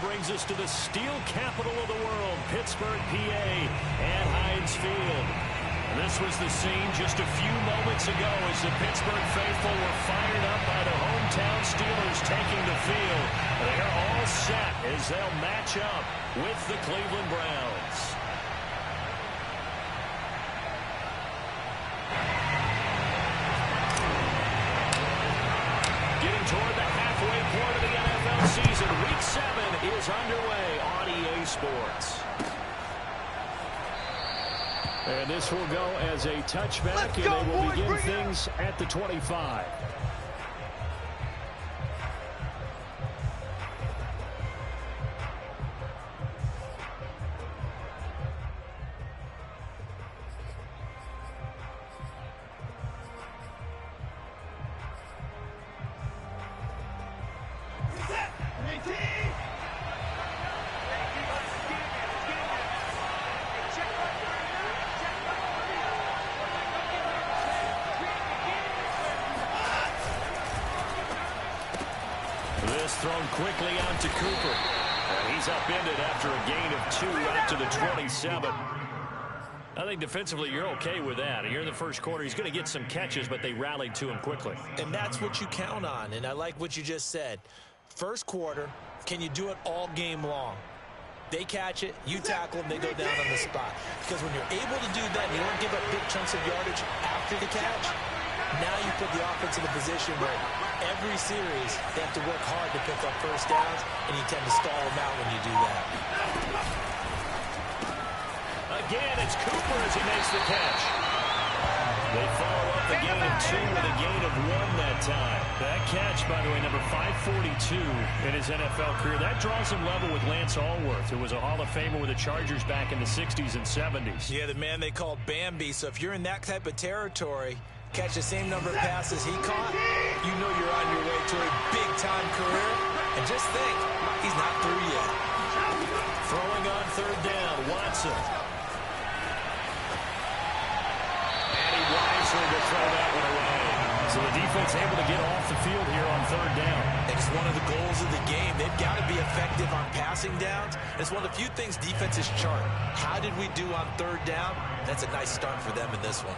brings us to the steel capital of the world, Pittsburgh, PA, at Heinz Field. This was the scene just a few moments ago as the Pittsburgh faithful were fired up by the hometown Steelers taking the field. They're all set as they'll match up with the Cleveland Browns. Getting toward the halfway point of the NFL season, Week 7 is underway on EA Sports. And this will go as a touchback, and they will begin things at the 25. Thrown quickly out to Cooper. And he's upended after a gain of 2 out to the 27. I think defensively you're okay with that. Here in the first quarter, he's going to get some catches, but they rallied to him quickly. And that's what you count on, and I like what you just said. First quarter, can you do it all game long? They catch it, you tackle them, they go down on the spot. Because when you're able to do that and you don't give up big chunks of yardage after the catch, now you put the offense in a position where every series they have to work hard to pick up first downs, and you tend to stall them out when you do that. Again, it's Cooper as he makes the catch. They follow up the gain of 2 with a gain of 1 that time. That catch, by the way, number 542 in his NFL career. That draws him level with Lance Allworth, who was a Hall of Famer with the Chargers back in the 60s and 70s. Yeah, the man they called Bambi. So if you're in that type of territory, catch the same number of passes he caught, you know you're on your way to a big-time career. And just think, he's not through yet. Throwing on third down, Watson. And he wisely to throw that one away. So the defense able to get off the field here on third down. And it's one of the goals of the game. They've got to be effective on passing downs. It's one of the few things defenses chart. How did we do on third down? That's a nice start for them in this one.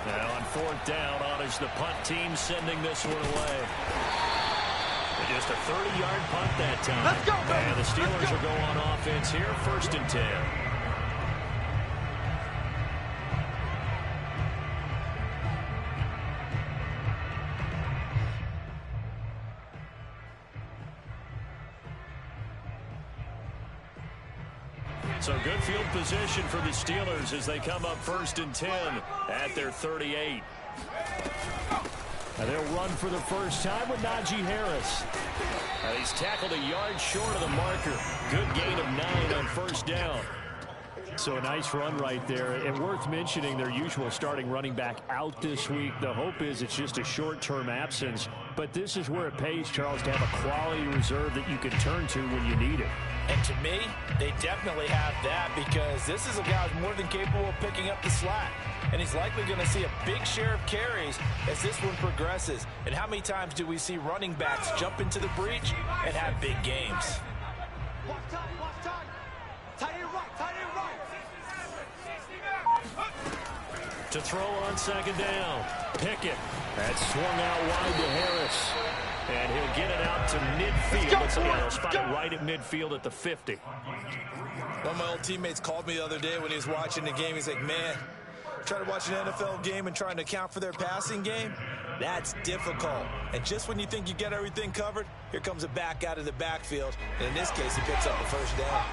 Now on fourth down, honors the punt team sending this one away. And just a 30-yard punt that time. Let's go, baby. And the Steelers will go on offense here, 1st and 10. So good field position for the Steelers as they come up 1st and 10 at their 38. And they'll run for the first time with Najee Harris. He's tackled a yard short of the marker. Good gain of 9 on first down. So a nice run right there. And worth mentioning their usual starting running back out this week. The hope is it's just a short-term absence. But this is where it pays, Charles, to have a quality reserve that you can turn to when you need it. And to me, they definitely have that because this is a guy who's more than capable of picking up the slack. And he's likely going to see a big share of carries as this one progresses. And how many times do we see running backs jump into the breach and have big games? To throw on second down, Pickett. That's swung out wide to Harris. And he'll get it out to midfield. Looks like he'll spot it right at midfield at the 50. One of my old teammates called me the other day when he was watching the game. He's like, man, trying to watch an NFL game and trying to account for their passing game, that's difficult. And just when you think you get everything covered, here comes a back out of the backfield. And in this case, he picks up the first down.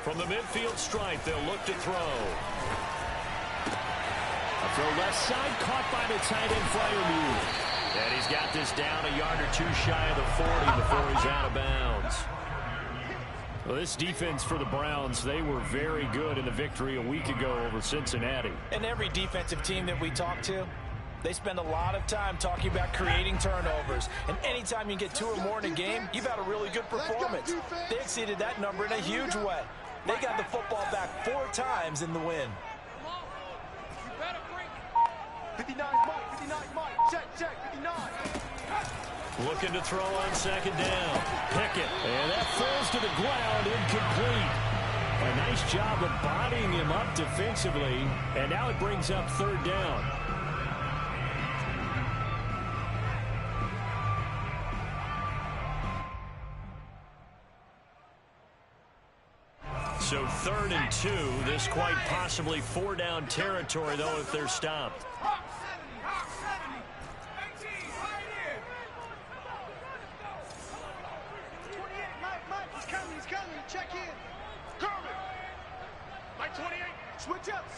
From the midfield stripe, they'll look to throw. A throw left side, caught by the tight end Freiermuth. And he's got this down a yard or 2 shy of the 40 before he's out of bounds. Well, this defense for the Browns, they were very good in the victory a week ago over Cincinnati. And every defensive team that we talk to, they spend a lot of time talking about creating turnovers. And anytime you get 2 or more in a game, you've had a really good performance. They exceeded that number in a huge way. They got the football back 4 times in the win. 59 Mike, 59 Mike. Check, 59. Looking to throw on second down. Pickett. And that falls to the ground, incomplete. A nice job of bodying him up defensively. And now it brings up third down. So 3rd and 2. This quite possibly 4-down territory, though, if they're stopped.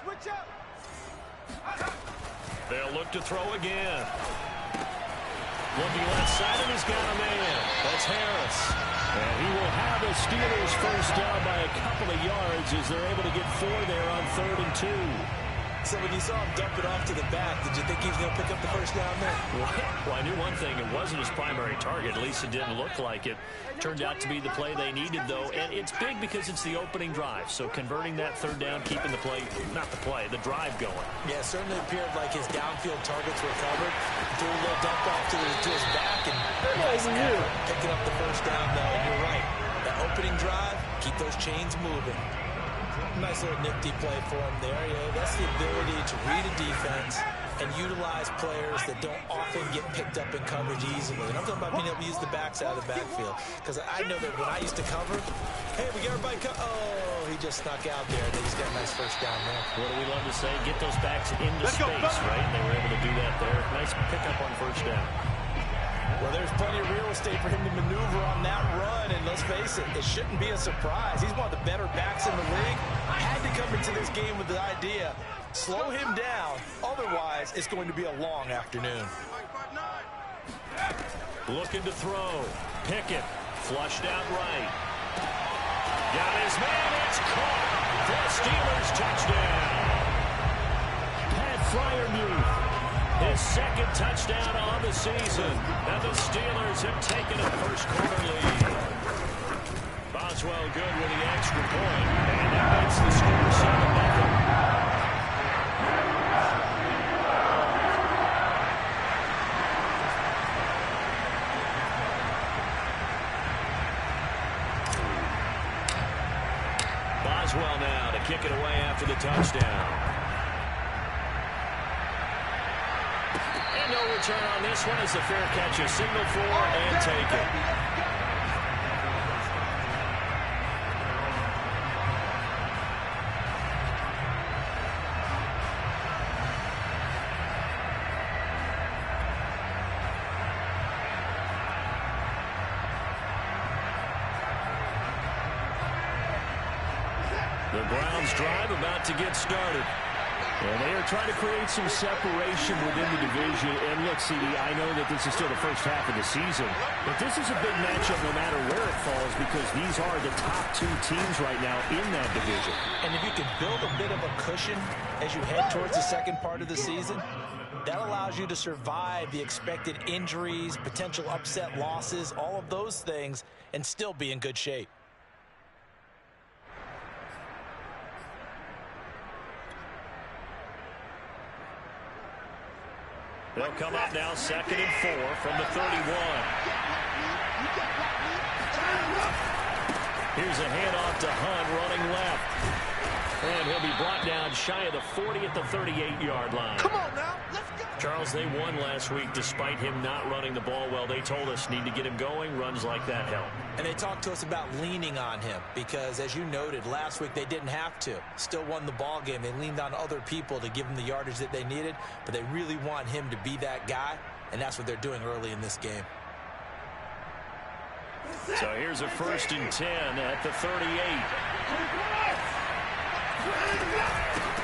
Switch up. They'll look to throw again. Looking left side, and he's got a man. That's Harris. And he will have the Steelers first down by a couple of yards as they're able to get 4 there on 3rd and 2. So when you saw him dump it off to the back, did you think he was going to pick up the first down there? Well, I knew one thing. It wasn't his primary target. At least it didn't look like it. Turned out to be the play they needed, though. And it's big because it's the opening drive. So converting that 3rd down, keeping the play, not the play, the drive going. Yeah, it certainly appeared like his downfield targets were covered. Threw a little dump off to his back. And nice effort picking up the first down, though. And you're right. That opening drive, keep those chains moving. Nice little nifty play for him there. Yeah, that's the ability to read a defense and utilize players that don't often get picked up in coverage easily. And I'm talking about being able to use the backside of the backfield. Because I know that when I used to cover, hey, we got everybody oh, he just snuck out there. And he's got a nice first down there. What do we love to say? Get those backs into space, right? And they were able to do that there. Nice pickup on first down. Well, there's plenty of real estate for him to maneuver on that run, and let's face it, it shouldn't be a surprise. He's one of the better backs in the league. Had to come into this game with the idea, slow him down, otherwise it's going to be a long afternoon. Looking to throw. Pickett, flushed out right. Got his man, it's caught for the Steelers touchdown. Pat Freiermuth. His 2nd touchdown on the season. And the Steelers have taken a first-quarter lead. Boswell good with the extra point. And that makes the score 7-0. Boswell now to kick it away after the touchdown. No return on this one as the fair catch is signaled for and taken. The Browns drive about to get started. Well, they are trying to create some separation within the division. And look, CD, I know that this is still the first half of the season, but this is a big matchup no matter where it falls because these are the top 2 teams right now in that division. And if you can build a bit of a cushion as you head towards the second part of the season, that allows you to survive the expected injuries, potential upset losses, all of those things, and still be in good shape. They'll come up now 2nd and 4 from the 31. Here's a handoff to Hunt running left. And he'll be brought down shy of the 40 at the 38-yard line. Come on now, let's go. Charles, they won last week despite him not running the ball well. They told us need to get him going. Runs like that help. And they talked to us about leaning on him because, as you noted, last week they didn't have to. Still won the ball game. They leaned on other people to give them the yardage that they needed, but they really want him to be that guy, and that's what they're doing early in this game. So here's a 1st and 10 at the 38.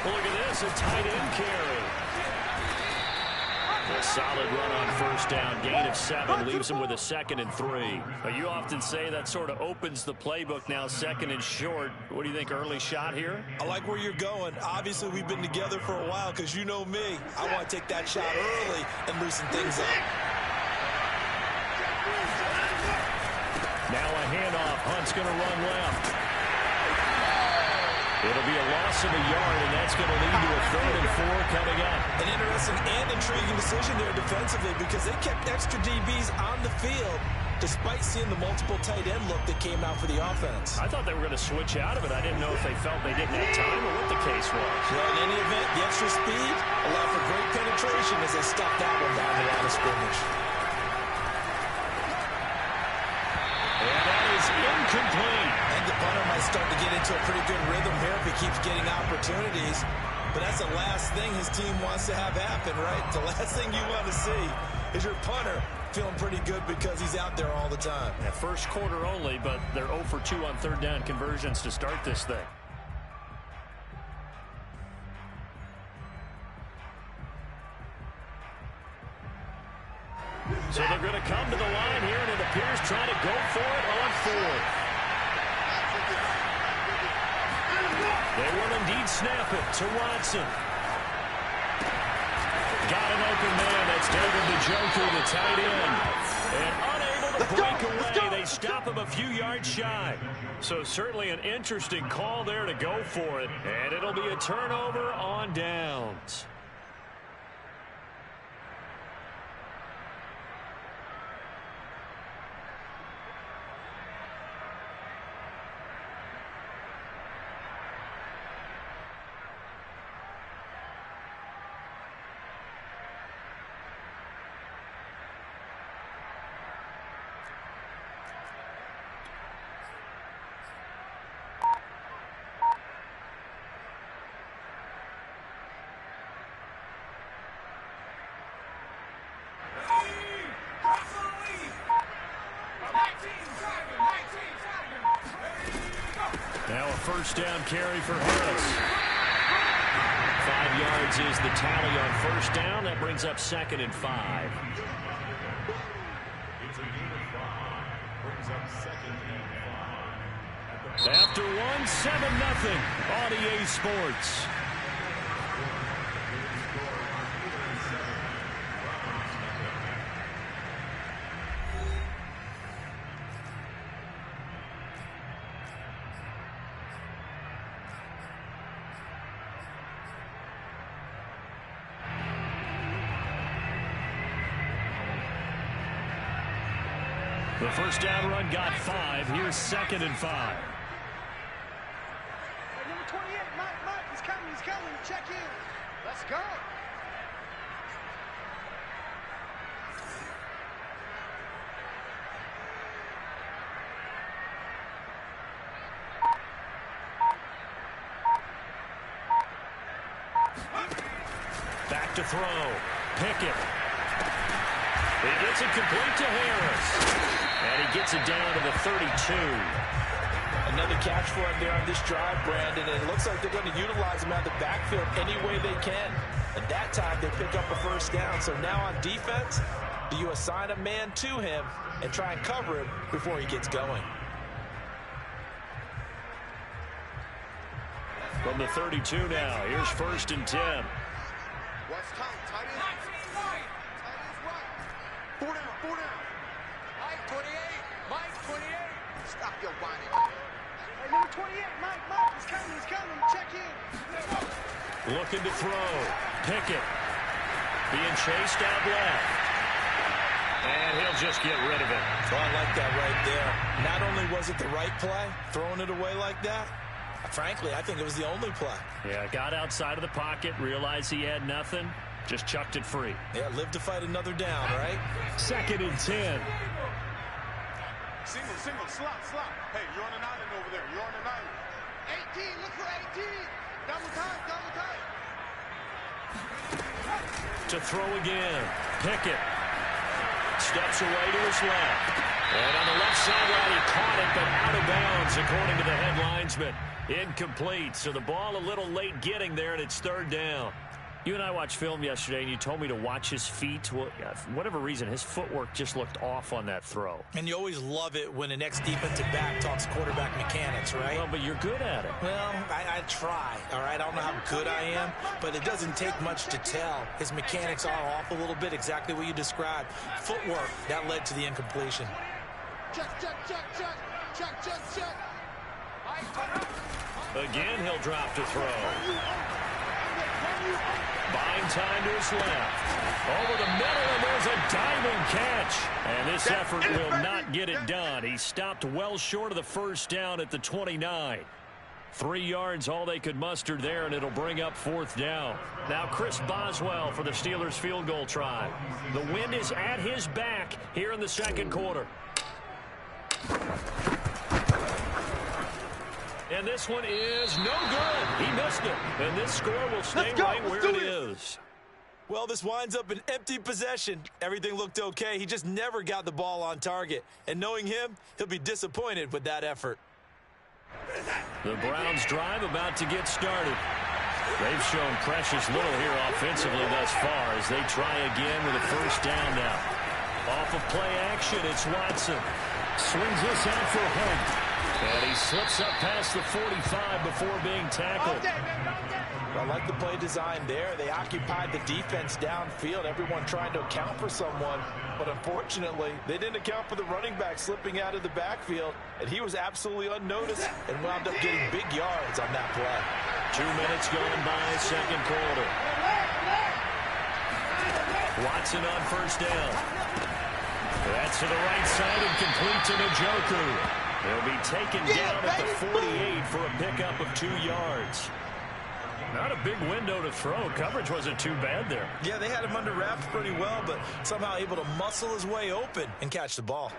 Look at this, a tight end carry. A solid run on first down. Gain of 7 leaves him with a 2nd and 3. But you often say that sort of opens the playbook now, 2nd and short. What do you think, early shot here? I like where you're going. Obviously, we've been together for a while because you know me. I want to take that shot early and loosen things up. Now a handoff. Hunt's going to run left. It'll be a loss of a yard, and that's going to lead to a 3rd and 4 coming up. An interesting and intriguing decision there defensively because they kept extra DBs on the field despite seeing the multiple tight end look that came out for the offense. I thought they were going to switch out of it. I didn't know if they felt they didn't have time or what the case was. Well, in any event, the extra speed allowed for great penetration as they stopped that one down the line of scrimmage. And that is incomplete. And the punter might start to get into a pretty good rhythm here if he keeps getting opportunities. But that's the last thing his team wants to have happen, right? The last thing you want to see is your punter feeling pretty good because he's out there all the time. Yeah, first quarter only, but they're 0 for 2 on 3rd down conversions to start this thing. So they're going to come to the line here, and it appears trying to go for it on 4th. They will indeed snap it to Watson. Got an open man. That's David Njoku, the tight end. And unable to break away. They stop him a few yards shy. So certainly an interesting call there to go for it. And it'll be a turnover on downs. Now a first down carry for Harris. 5 yards is the tally on first down. That brings up 2nd and 5. After 1, 7-0 on EA Sports. The first down run got 5. Here's 2nd and 5. Number 28, Mike, he's coming, check in. Let's go. Back to throw. Pickett. He gets it complete to Harris. And he gets it down to the 32. Another catch for him there on this drive, Brandon. And it looks like they're going to utilize him out of the backfield any way they can. And that time they pick up a first down. So now on defense, do you assign a man to him and try and cover him before he gets going? From the 32 now, here's 1st and 10. What's time? Tight end. Tight end's right. 4 down. Mike, 28. Mike, 28. Stop your whining. Hey, number 28, Mike, he's coming. Check in. Looking to throw. Pickett. Being chased out left. And he'll just get rid of it. Oh, I like that right there. Not only was it the right play, throwing it away like that, frankly, I think it was the only play. Yeah, got outside of the pocket, realized he had nothing, just chucked it free. Yeah, live to fight another down, right? 2nd and 10. Single, slot. Hey, you're on an island over there. You're on an island. 18, look for 18. Double time. To throw again. Pickett. Steps away to his left. And on the left sideline, he caught it, but out of bounds, according to the head linesman. Incomplete. So the ball a little late getting there, and it's 3rd down. You and I watched film yesterday, and you told me to watch his feet. Well, for whatever reason, his footwork just looked off on that throw. And you always love it when an ex-defensive back talks quarterback mechanics, right? Well, but you're good at it. Well, I try, all right? I don't know how good I am, but it doesn't take much to tell. His mechanics are off a little bit, exactly what you described. Footwork, that led to the incompletion. Check. Mike, turn up. Again, he'll drop to throw. Buying time to his left. Over the middle, and there's a diving catch. And this effort will not get it done. He stopped well short of the first down at the 29. 3 yards, all they could muster there, and it'll bring up 4th down. Now Chris Boswell for the Steelers field goal try. The wind is at his back here in the second quarter. And this one is no good. He missed it. And this score will stay right where it is. Well, this winds up an empty possession. Everything looked okay. He just never got the ball on target. And knowing him, he'll be disappointed with that effort. The Browns drive about to get started. They've shown precious little here offensively thus far as they try again with a first down now. Off of play action, it's Watson. Swings this out for Hunt. And he slips up past the 45 before being tackled. I like the play design there. They occupied the defense downfield, everyone trying to account for someone. But unfortunately, they didn't account for the running back slipping out of the backfield. And he was absolutely unnoticed and wound up getting big yards on that play. 2 minutes going by, second quarter. Watson on first down. That's to the right side and complete to Njoku. He'll be taken down at the 48 for a pickup of 2 yards. Not a big window to throw. Coverage wasn't too bad there. Yeah, they had him under wraps pretty well, but somehow able to muscle his way open and catch the ball.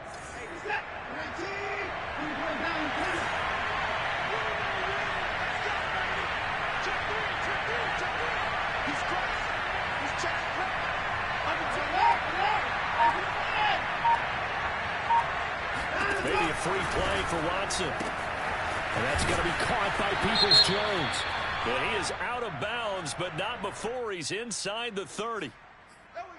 Maybe a free play for Watson. And that's going to be caught by Peoples-Jones. And he is out of bounds, but not before he's inside the 30.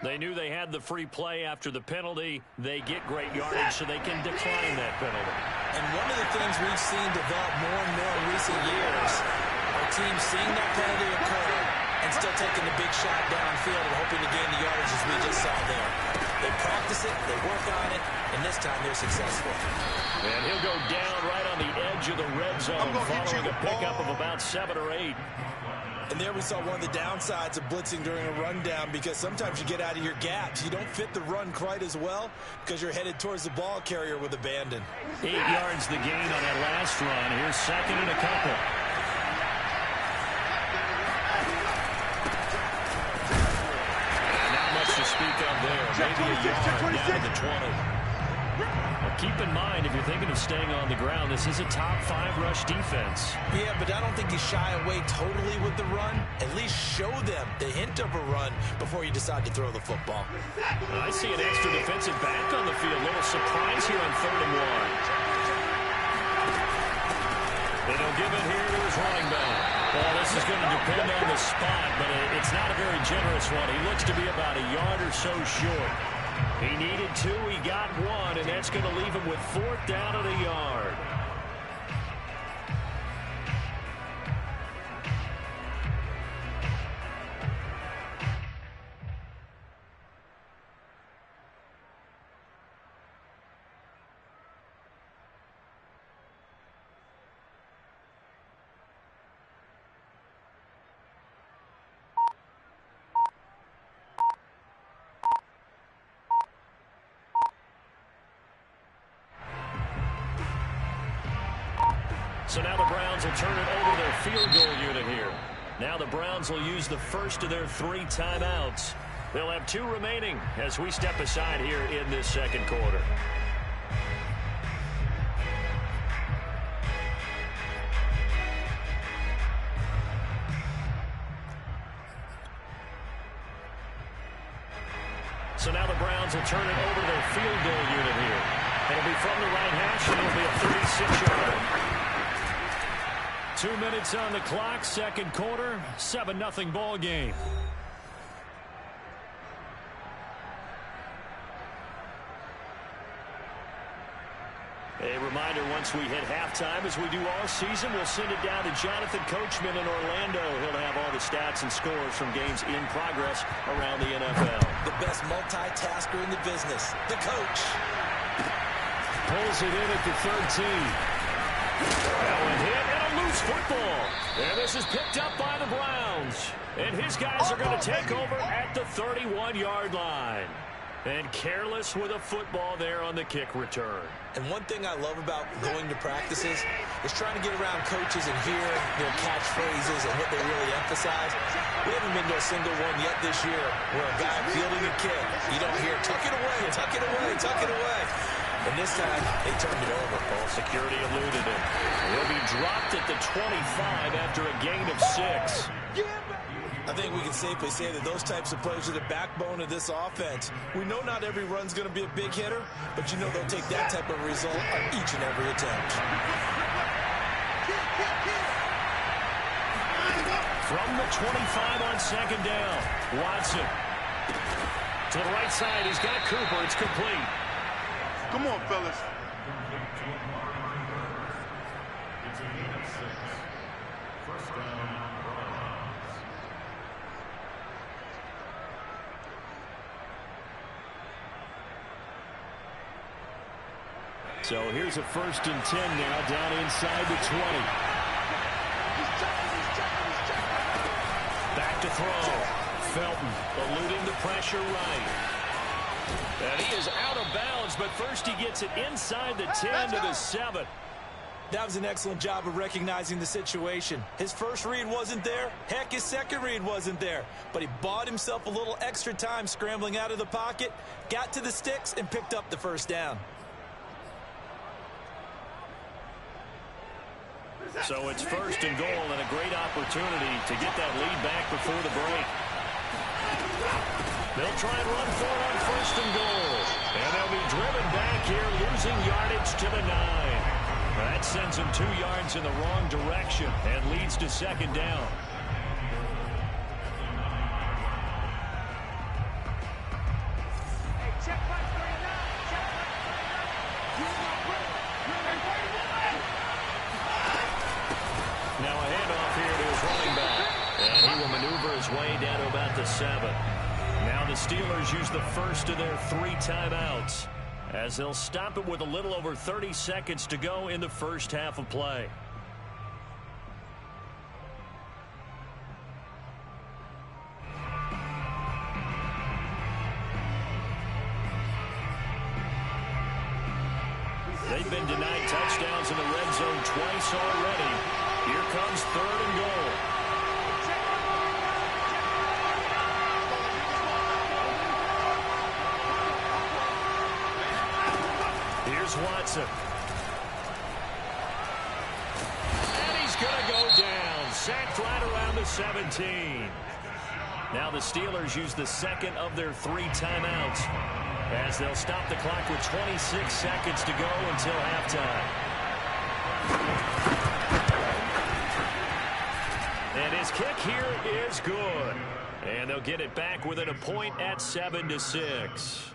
They knew they had the free play after the penalty. They get great yardage so they can decline that penalty. And one of the things we've seen develop more and more in recent years are teams seeing that penalty occur and still taking the big shot downfield and hoping to gain the yardage as we just saw there. They practice it, they work on it, and this time they're successful. And he'll go down right on the edge of the red zone following a pickup of about 7 or 8. And there we saw one of the downsides of blitzing during a rundown because sometimes you get out of your gaps. You don't fit the run quite as well because you're headed towards the ball carrier with abandon. 8 yards the gain on that last run. Here's second and a couple. And not much to speak of there. Maybe a yard down to the 20. Well, keep in mind, if you're thinking of staying on the ground, this is a top 5 rush defense. Yeah, but I don't think you shy away totally with the run. At least show them the hint of a run before you decide to throw the football. I see an extra defensive back on the field. Little surprise here on 3rd and 1. And he'll give it here to his running back. Well, this is going to depend on the spot, but it's not a very generous one. He looks to be about a yard or so short. He needed 2, he got 1, and that's going to leave him with 4th down and a yard. So now the Browns will turn it over their field goal unit here. Now the Browns will use the first of their 3 timeouts. They'll have 2 remaining as we step aside here in this second quarter. So now the Browns will turn it over their field goal unit here. It'll be from the right hash, and it'll be a 36-yarder. 2 minutes on the clock, second quarter, 7-0 ball game. A reminder, once we hit halftime, as we do all season, we'll send it down to Jonathan Coachman in Orlando. He'll have all the stats and scores from games in progress around the NFL. The best multitasker in the business, the coach. Pulls it in at the 13. That one hit, and a loose football. football. And this is picked up by the Browns. And his guys are going to take over at the 31-yard line. And careless with a football there on the kick return. And one thing I love about going to practices is trying to get around coaches and hear their catchphrases and what they really emphasize. We haven't been to a single one yet this year where a guy fielding a kick, you don't hear, tuck it away, tuck it away, tuck it away. And this time, they turned it over. Ball security eluded him. He'll be dropped at the 25 after a gain of 6. I think we can safely say that those types of plays are the backbone of this offense. We know not every run's going to be a big hitter, but you know they'll take that type of result on each and every attempt. From the 25 on second down, Watson. To the right side, he's got Cooper. It's complete. Come on, fellas. So here's a 1st and 10 now, down inside the 20. Back to throw. Felton eluding the pressure right. And he is out of bounds, but first he gets it inside the 10 to the 7. That was an excellent job of recognizing the situation. His first read wasn't there. Heck, his second read wasn't there. But he bought himself a little extra time scrambling out of the pocket, got to the sticks, and picked up the first down. So it's 1st and goal and a great opportunity to get that lead back before the break. They'll try and run for it on 1st and goal. And they'll be driven back here, losing yardage to the 9. That sends them 2 yards in the wrong direction and leads to 2nd down. Now a handoff here to his running back. And he will maneuver his way down to about the 7. Now the Steelers use the first of their 3 timeouts, as they'll stop it with a little over 30 seconds to go in the first half of play. They've been denied touchdowns in the red zone twice already. Here comes 3rd and goal. Here's Watson. And he's going to go down. Sacked right around the 17. Now the Steelers use the second of their 3 timeouts, as they'll stop the clock with 26 seconds to go until halftime. And his kick here is good. And they'll get it back within a point at 7-6.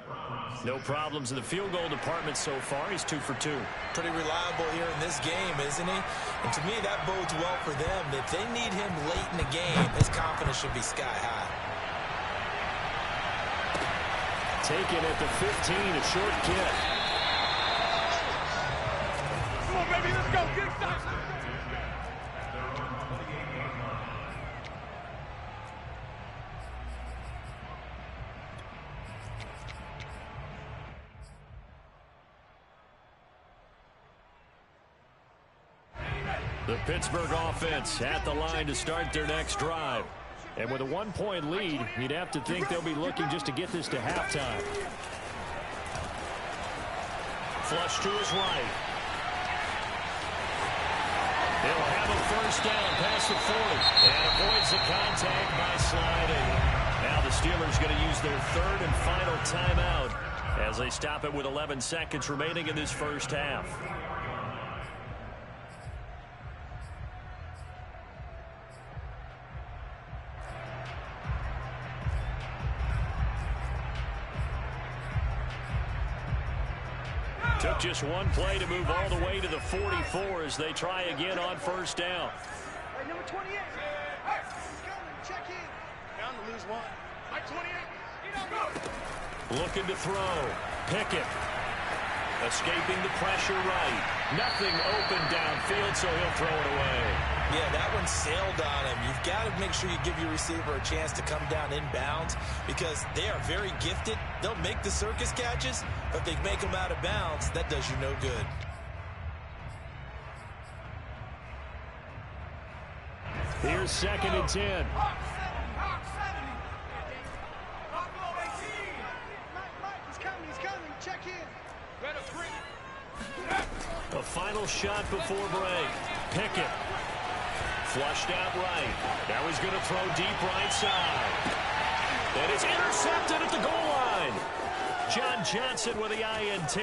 No problems in the field goal department so far. He's 2 for 2. Pretty reliable here in this game, isn't he? And to me, that bodes well for them. If they need him late in the game, his confidence should be sky high. Taken at the 15, a short kick. Come on, baby, let's go. Get excited. The Pittsburgh offense at the line to start their next drive. And with a 1-point lead, you'd have to think they'll be looking just to get this to halftime. Flush to his right. He'll have a first down past the 40. And avoids the contact by sliding. Now the Steelers going to use their 3rd and final timeout as they stop it with 11 seconds remaining in this first half. Took just one play to move all the way to the 44 as they try again on first down. Hey, number 28. Hey, check in. Down to lose 1. Like 28. Looking to throw. Pickett. Escaping the pressure right. Nothing open downfield, so he'll throw it away. Yeah, that one sailed on him. You've got to make sure you give your receiver a chance to come down inbounds because they are very gifted. They'll make the circus catches, but if they make them out of bounds, that does you no good. Here's 2nd and 10. The final shot before break. Pickett. Flushed out right. Now he's going to throw deep right side. And it's intercepted at the goal line. John Johnson with the INT.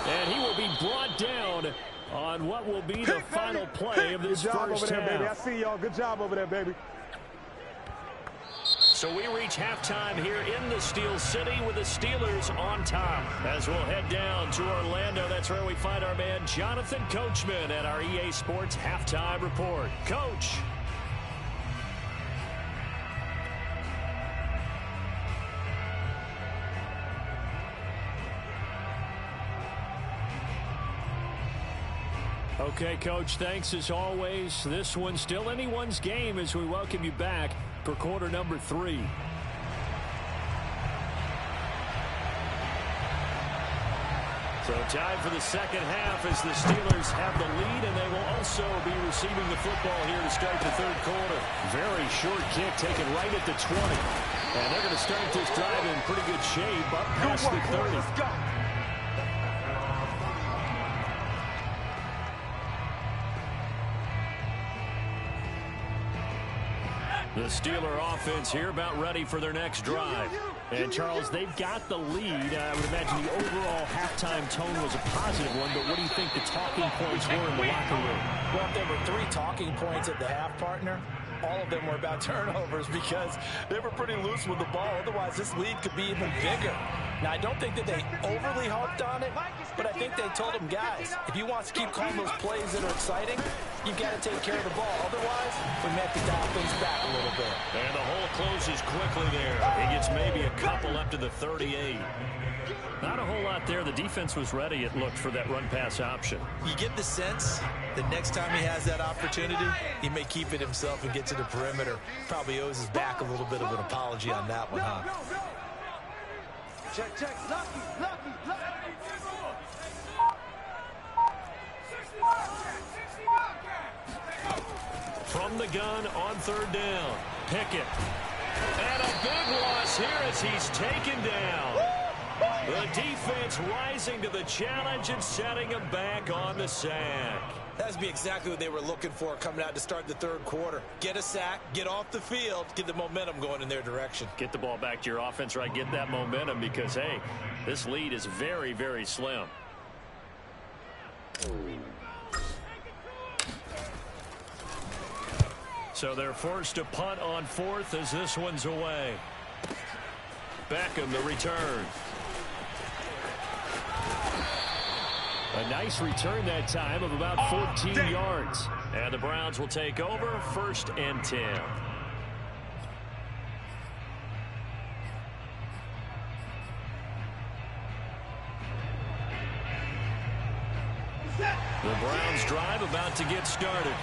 And he will be brought down on what will be the final play of this first half. Baby. I see y'all. Good job over there, baby. So we reach halftime here in the Steel City with the Steelers on top. As we'll head down to Orlando, that's where we find our man Jonathan Coachman at our EA Sports Halftime Report. Coach. Okay, Coach, thanks as always. This one's still anyone's game as we welcome you back for quarter number 3. So time for the second half as the Steelers have the lead, and they will also be receiving the football here to start the third quarter. Very short kick taken right at the 20. And they're going to start this drive in pretty good shape up past the 30. Let's go. The Steeler offense here about ready for their next drive. And, Charles, they've got the lead. I would imagine the overall halftime tone was a positive one, but what do you think the talking points were in the locker room? Well, if there were 3 talking points at the half, partner, all of them were about turnovers because they were pretty loose with the ball. Otherwise, this lead could be even bigger. Now, I don't think that they overly harped on it, but I think they told them, guys, if you want to keep calling those plays that are exciting, you've got to take care of the ball. Otherwise, we may have to dial things back a little bit. And the hole closes quickly there. He gets maybe a couple up to the 38. Not a whole lot there. The defense was ready, it looked, for that run-pass option. You get the sense that next time he has that opportunity, he may keep it himself and get to the perimeter. Probably owes his back a little bit of an apology on that one, huh? Check, check. Lucky. From the gun on third down. Pickett. And a big loss here as he's taken down. The defense rising to the challenge and setting him back on the sack. That's be exactly what they were looking for coming out to start the third quarter. Get a sack, get off the field, get the momentum going in their direction. Get the ball back to your offense, right? Get that momentum because, hey, this lead is very, very slim. So they're forced to punt on 4th as this one's away. Beckham, the return. A nice return that time of about 14 yards. And the Browns will take over 1st and 10. The Browns drive about to get started.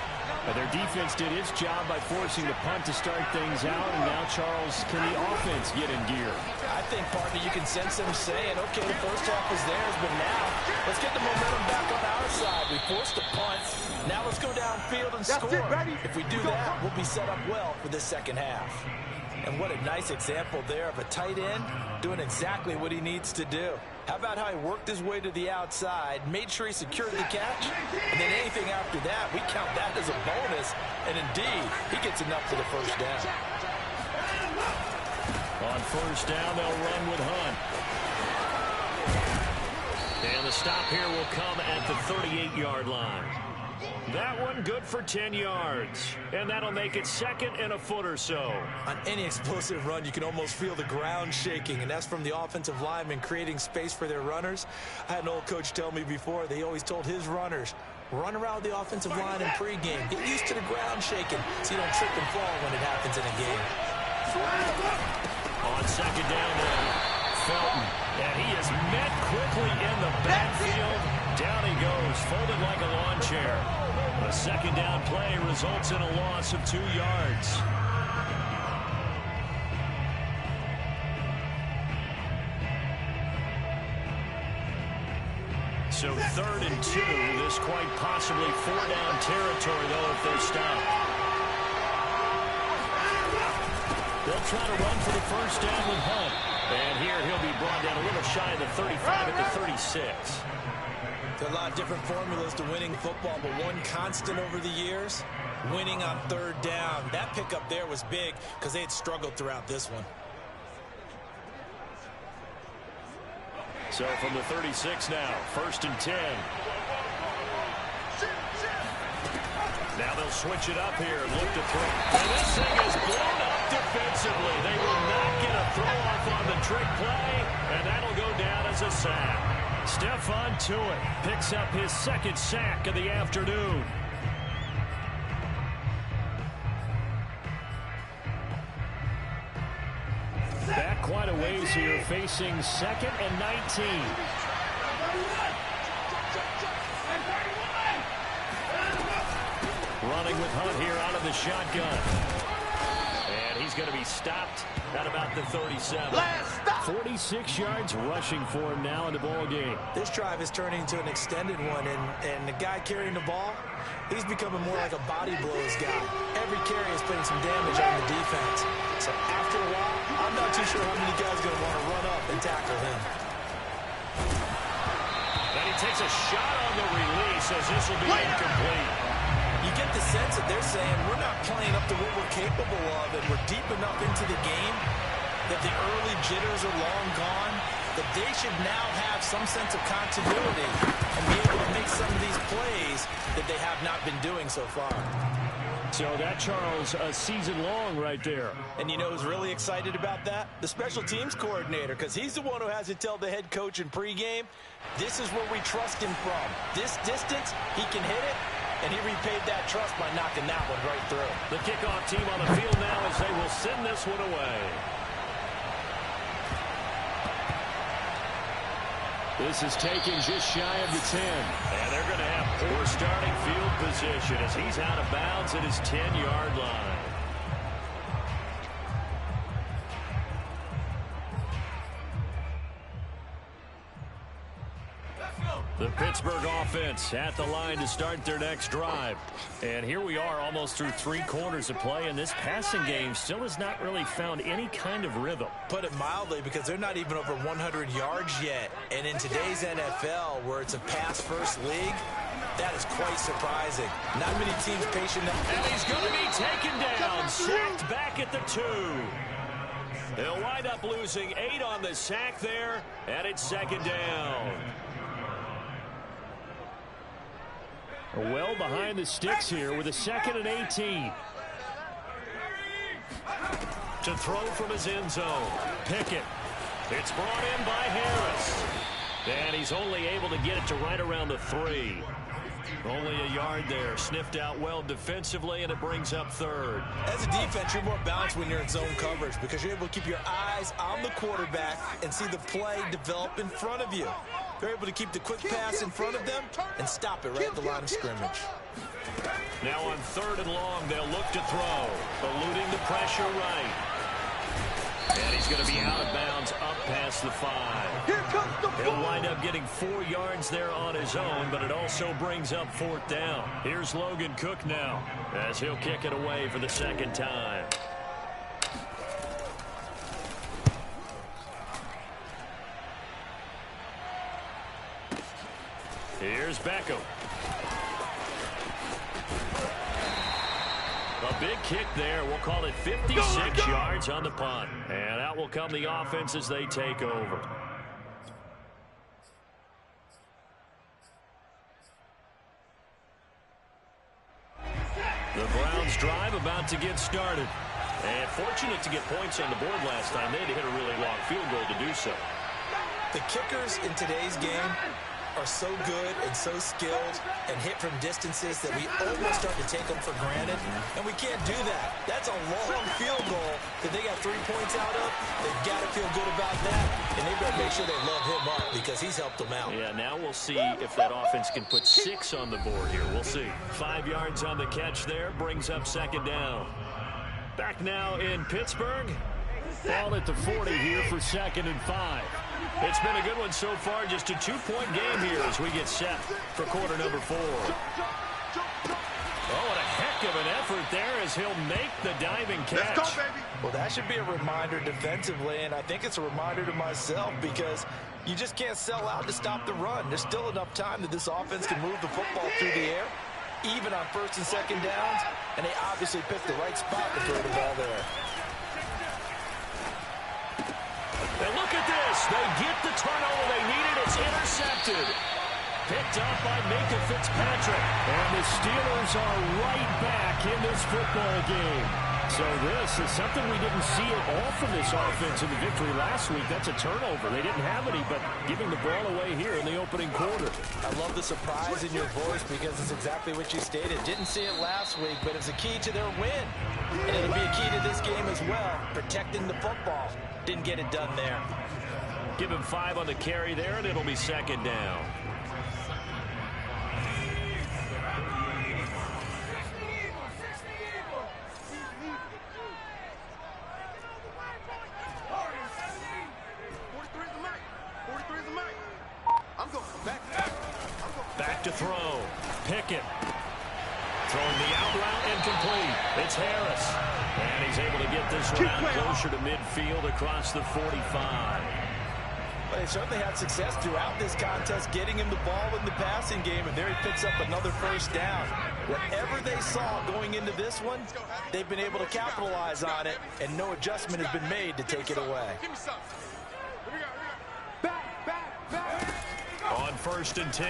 Their defense did its job by forcing the punt to start things out. And now, Charles, can the offense get in gear? I think, partner, you can sense them saying, okay, the first half is theirs, but now let's get the momentum back on our side. We forced the punt. Now let's go downfield and score. If we do that, we'll be set up well for the second half. And what a nice example there of a tight end doing exactly what he needs to do. How about how he worked his way to the outside, made sure he secured the catch, and then anything after that, we count that as a bonus. And indeed, he gets enough for the first down. On first down, they'll run with Hunt. And the stop here will come at the 38-yard line. That one good for 10 yards. And that'll make it 2nd and a foot or so. On any explosive run, you can almost feel the ground shaking, and that's from the offensive linemen creating space for their runners. I had an old coach tell me before, they always told his runners, run around the offensive line in pregame. Get used to the ground shaking so you don't trip and fall when it happens in a game. On second down now, Felton. And he is met quickly in the backfield. Down he goes, folded like a lawn chair. A second down play results in a loss of 2 yards. So 3rd and 2. This quite possibly 4-down territory, though, if they're stopped. They'll try to run for the first down with Hunt. And here he'll be brought down a little shy of the 35 at the 36. There are a lot of different formulas to winning football, but one constant over the years, winning on 3rd down. That pickup there was big because they had struggled throughout this one. So from the 36 now, 1st and 10. Now they'll switch it up here and look to throw. And this thing is blown up defensively. They will not get a throw off on the trick play, and that'll go down as a sack. Stephon Tuitt picks up his 2nd sack of the afternoon. Back quite a ways here, facing 2nd and 19. Running with Hunt here out of the shotgun. And he's going to be stopped at about the 37. 46 yards rushing for him now in the ball game. This drive is turning into an extended one, and the guy carrying the ball, he's becoming more like a body blows guy. Every carry is putting some damage on the defense. So after a while, I'm not too sure how many guys are going to want to run up and tackle him. Then he takes a shot on the release as this will be incomplete. You get the sense that they're saying we're not playing up to what we're capable of, and we're deep enough into the game that the early jitters are long gone, that they should now have some sense of continuity and be able to make some of these plays that they have not been doing so far. So that, Charles, a season long right there. And you know who's really excited about that? The special teams coordinator, because he's the one who has to tell the head coach in pregame, this is where we trust him from. This distance, he can hit it, and he repaid that trust by knocking that one right through. The kickoff team on the field now as they will send this one away. This is taken just shy of the 10. And they're going to have poor starting field position as he's out of bounds at his 10-yard line. The Pittsburgh offense at the line to start their next drive. And here we are almost through 3 quarters of play, and this passing game still has not really found any kind of rhythm. Put it mildly, because they're not even over 100 yards yet. And in today's NFL, where it's a pass-first league, that is quite surprising. Not many teams patient enough. And he's going to be taken down, sacked back at the 2. They'll wind up losing 8 on the sack there, and it's 2nd down. Well behind the sticks here with a 2nd and 18. To throw from his end zone. Pickett. It's brought in by Harris. And he's only able to get it to right around the 3. Only a yard there. Sniffed out well defensively, and it brings up 3rd. As a defense, you're more balanced when you're in zone coverage because you're able to keep your eyes on the quarterback and see the play develop in front of you. They're able to keep the quick pass in front of them and stop it right at the line of scrimmage. Now on 3rd and long, they'll look to throw. Eluding the pressure right. And he's going to be out of bounds up past the 5. Here comes the ball. He'll wind up getting 4 yards there on his own, but it also brings up 4th down. Here's Logan Cook now as he'll kick it away for the 2nd time. Here's Beckham. A big kick there. We'll call it 56 yards on the punt. And out will come the offense as they take over. The Browns drive about to get started. And fortunate to get points on the board last time. They had to hit a really long field goal to do so. The kickers in today's game are so good and so skilled and hit from distances that we almost start to take them for granted, and we can't do that. That's a long field goal that they got 3 points out of. They've got to feel good about that, and they've got to make sure they love him up because he's helped them out. Yeah, now we'll see if that offense can put 6 on the board here. We'll see. 5 yards on the catch there, brings up second down. Back now in Pittsburgh. Ball at the 40 here for 2nd and 5. It's been a good one so far. Just a 2-point game here as we get set for quarter number 4. Oh, what a heck of an effort there as he'll make the diving catch. Let's go, baby. Well, that should be a reminder defensively, and I think it's a reminder to myself because you just can't sell out to stop the run. There's still enough time that this offense can move the football through the air, even on 1st and 2nd downs, and they obviously picked the right spot to throw the ball there. And look at this. They get the turnover they needed. It's intercepted. Picked up by Minka Fitzpatrick. And the Steelers are right back in this football game. So this is something we didn't see at all from this offense in the victory last week. That's a turnover. They didn't have any, but giving the ball away here in the opening quarter. I love the surprise in your voice because it's exactly what you stated. Didn't see it last week, but it's a key to their win. And it'll be a key to this game as well, protecting the football. Didn't get it done there. Give him 5 on the carry there, and it'll be 2nd down. Back to throw. Pickett. Throwing the out route incomplete. It's Harris. And he's able to get this one out closer to midfield across the 45. But they certainly had success throughout this contest, getting him the ball in the passing game, and there he picks up another 1st down. Whatever they saw going into this one, they've been able to capitalize on it, and no adjustment has been made to take it away. On 1st and 10,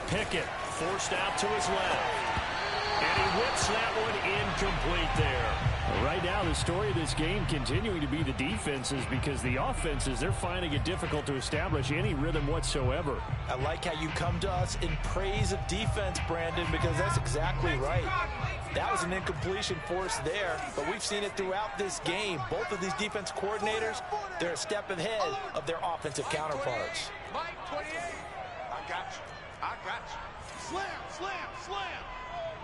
Pickett forced out to his left. And he whips that one incomplete there. Right now, the story of this game continuing to be the defenses because the offenses, they're finding it difficult to establish any rhythm whatsoever. I like how you come to us in praise of defense, Brandon, because that's exactly right. That was an incompletion force there, but we've seen it throughout this game. Both of these defense coordinators, they're a step ahead of their offensive counterparts. Mike, 28. I got you. I got you. Slam, slam, slam.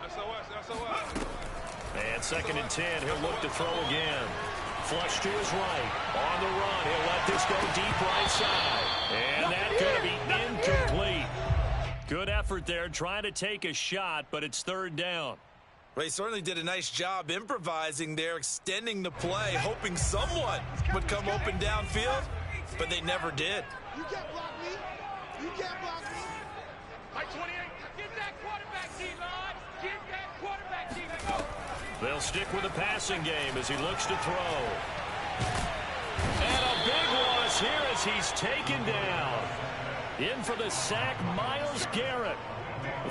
SOS, SOS. And 2nd and 10, he'll look to throw again. Flush to his right. On the run, he'll let this go deep right side. And that's going to be incomplete. Good effort there, trying to take a shot, but it's 3rd down. Well, he certainly did a nice job improvising there, extending the play, hoping someone would come open downfield, but they never did. You can't block me. You can't block me. Mike, 28. Get that quarterback, D-Line. Get that quarterback, D-Line. They'll stick with the passing game as he looks to throw. And a big one is here as he's taken down. In for the sack, Myles Garrett.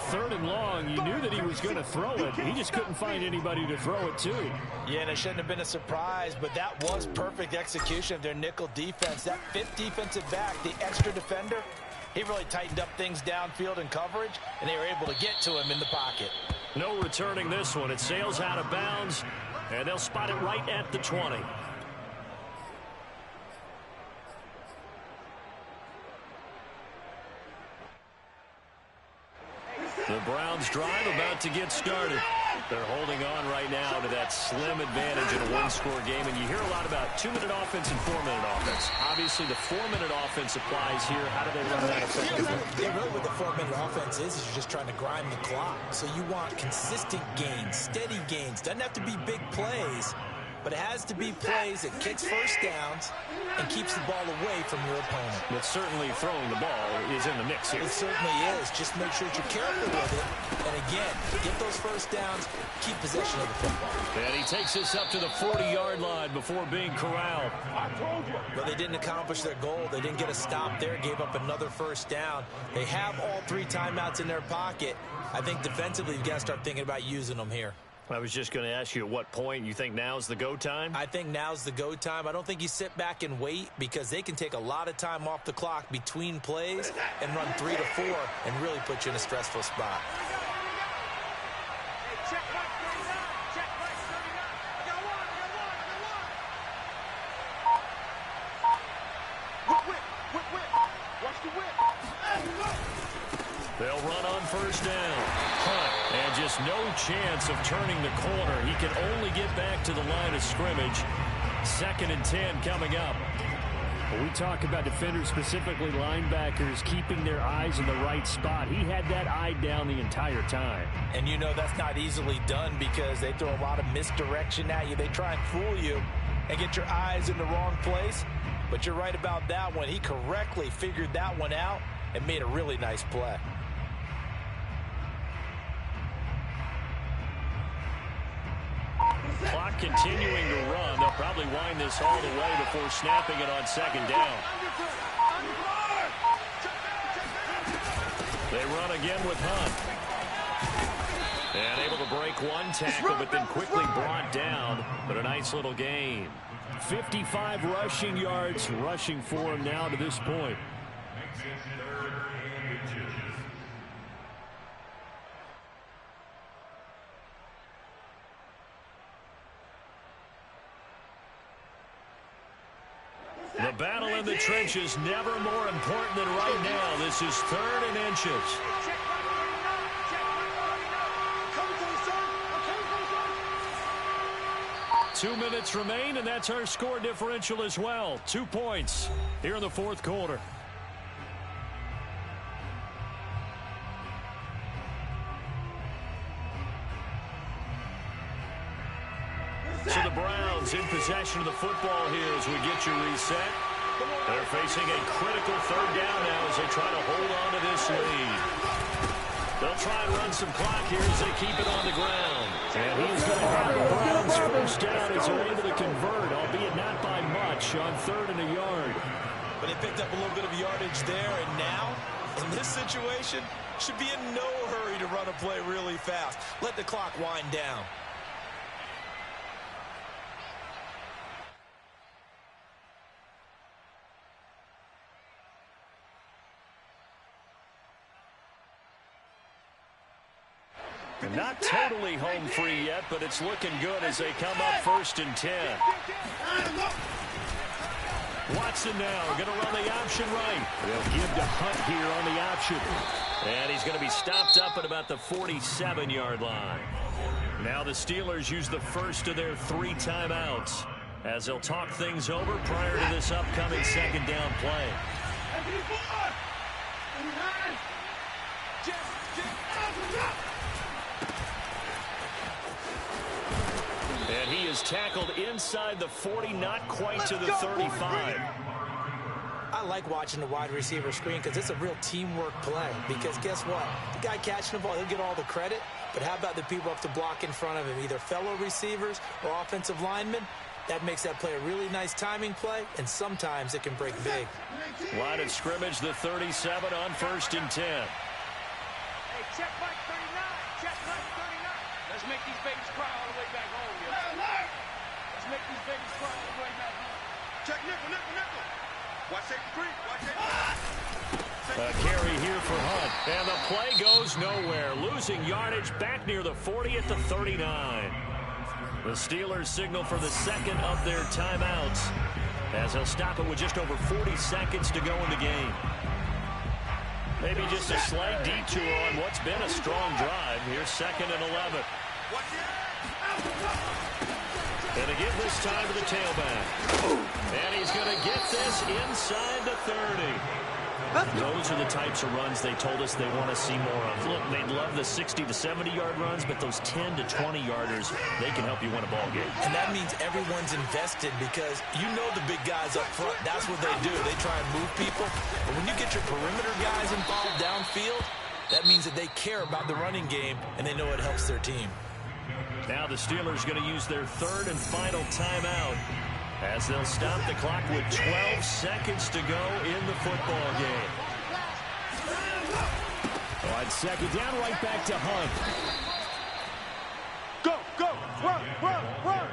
3rd and long, you knew that he was going to throw it. He just couldn't find anybody to throw it to. Yeah, and it shouldn't have been a surprise, but that was perfect execution of their nickel defense. That 5th defensive back, the extra defender, he really tightened up things downfield in coverage, and they were able to get to him in the pocket. No returning this one. It sails out of bounds, and they'll spot it right at the 20. The Browns drive about to get started. They're holding on right now to that slim advantage in a one-score game. And you hear a lot about 2-minute offense and 4-minute offense. Obviously, the 4-minute offense applies here. How do they run that effectively? Yeah, really what the 4-minute offense is you're just trying to grind the clock. So you want consistent gains, steady gains. Doesn't have to be big plays, but it has to be plays that kicks 1st downs and keeps the ball away from your opponent. But certainly throwing the ball is in the mix here. It certainly is. Just make sure that you're careful with it. And again, get those 1st downs, keep possession of the football. And he takes this up to the 40-yard line before being corralled. But they didn't accomplish their goal. They didn't get a stop there, gave up another 1st down. They have all 3 timeouts in their pocket. I think defensively, you've got to start thinking about using them here. I was just going to ask you at what point you think now's the go time? I think now's the go time. I don't think you sit back and wait because they can take a lot of time off the clock between plays and run 3 to 4 and really put you in a stressful spot. They'll run on first down. Hunt, and just no chance of turning the corner. He can only get back to the line of scrimmage. 2nd and 10 coming up. When we talk about defenders, specifically linebackers, keeping their eyes in the right spot. He had that eye down the entire time. And you know that's not easily done because they throw a lot of misdirection at you. They try and fool you and get your eyes in the wrong place. But you're right about that one. He correctly figured that one out and made a really nice play. Clock continuing to run. They'll probably wind this all the way before snapping it on 2nd down. They run again with Hunt. And able to break one tackle, but then quickly brought down. But a nice little gain. 55 rushing yards rushing for him now to this point. The battle in the trenches never more important than right now. This is 3rd and inches. Two minutes remain, and that's our score differential as well. 2 points here in the 4th quarter. So the Browns in possession of the football here as we get you reset. They're facing a critical 3rd down now as they try to hold on to this lead. They'll try and run some clock here as they keep it on the ground. And he's going to have the Browns first down as they're able to convert, albeit not by much, on 3rd and a yard. But they picked up a little bit of yardage there, and now, in this situation, should be in no hurry to run a play really fast. Let the clock wind down. And not totally home free yet, but it's looking good as they come up 1st and 10. Watson now going to run the option right. They'll give to Hunt here on the option. And he's going to be stopped up at about the 47-yard line. Now the Steelers use the first of their 3 timeouts as they'll talk things over prior to this upcoming 2nd down play. And he is tackled inside the 40, not quite to the 35. I like watching the wide receiver screen because it's a real teamwork play. Because guess what? The guy catching the ball, he'll get all the credit. But how about the people up to block in front of him, either fellow receivers or offensive linemen? That makes that play a really nice timing play, and sometimes it can break big. Line of scrimmage, the 37 on 1st and 10. Hey, check Mike 39. Check Mike 39. Let's make these babies cry all the way back home, yo. Let's make these babies cry all the way back home. Check nickel, nickel, nickel. Watch safety 3. Watch safety 3. A carry here for Hunt. And the play goes nowhere. Losing yardage back near the 40 at the 39. The Steelers signal for the 2nd of their timeouts as they'll stop it with just over 40 seconds to go in the game. Maybe just a slight detour on what's been a strong drive. Here's 2nd and 11. And to give this time to the tailback. And he's going to get this inside the 30. Those are the types of runs they told us they want to see more of. Look, they'd love the 60 to 70-yard runs, but those 10 to 20-yarders, they can help you win a ball game. And that means everyone's invested because you know the big guys up front. That's what they do. They try and move people. But when you get your perimeter guys involved downfield, that means that they care about the running game, and they know it helps their team. Now the Steelers going to use their 3rd and final timeout as they'll stop the clock with 12 seconds to go in the football game. On 2nd down, right back to Hunt. Go, go. run.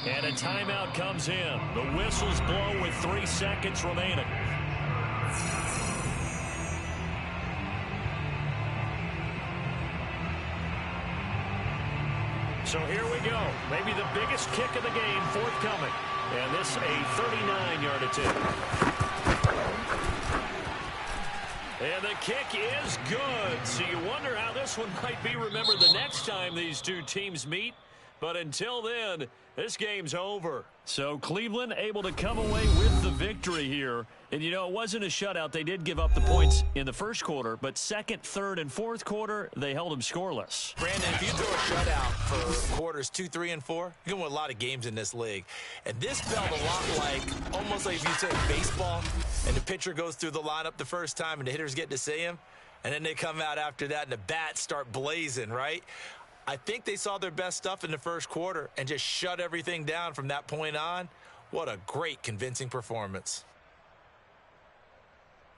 And a timeout comes in. The whistles blow with 3 seconds remaining. So here we go. Maybe the biggest kick of the game forthcoming. And this a 39-yard attempt. And the kick is good. So you wonder how this one might be remembered the next time these two teams meet. But until then, this game's over. So Cleveland able to come away with the victory here. And, you know, it wasn't a shutout. They did give up the points in the first quarter. But second, third, and fourth quarter, they held them scoreless. Brandon, if you throw a shutout for quarters 2, 3, and 4, you're going to win a lot of games in this league. And this felt a lot like, almost like if you said baseball, and the pitcher goes through the lineup the first time, and the hitters get to see him, and then they come out after that, and the bats start blazing, right? I think they saw their best stuff in the first quarter and just shut everything down from that point on. What a great, convincing performance.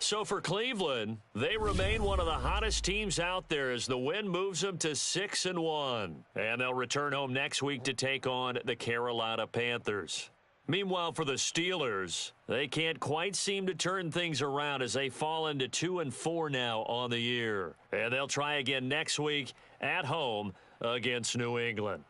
So for Cleveland, they remain one of the hottest teams out there as the win moves them to 6-1. And they'll return home next week to take on the Carolina Panthers. Meanwhile, for the Steelers, they can't quite seem to turn things around as they fall into 2-4 now on the year. And they'll try again next week at home against New England.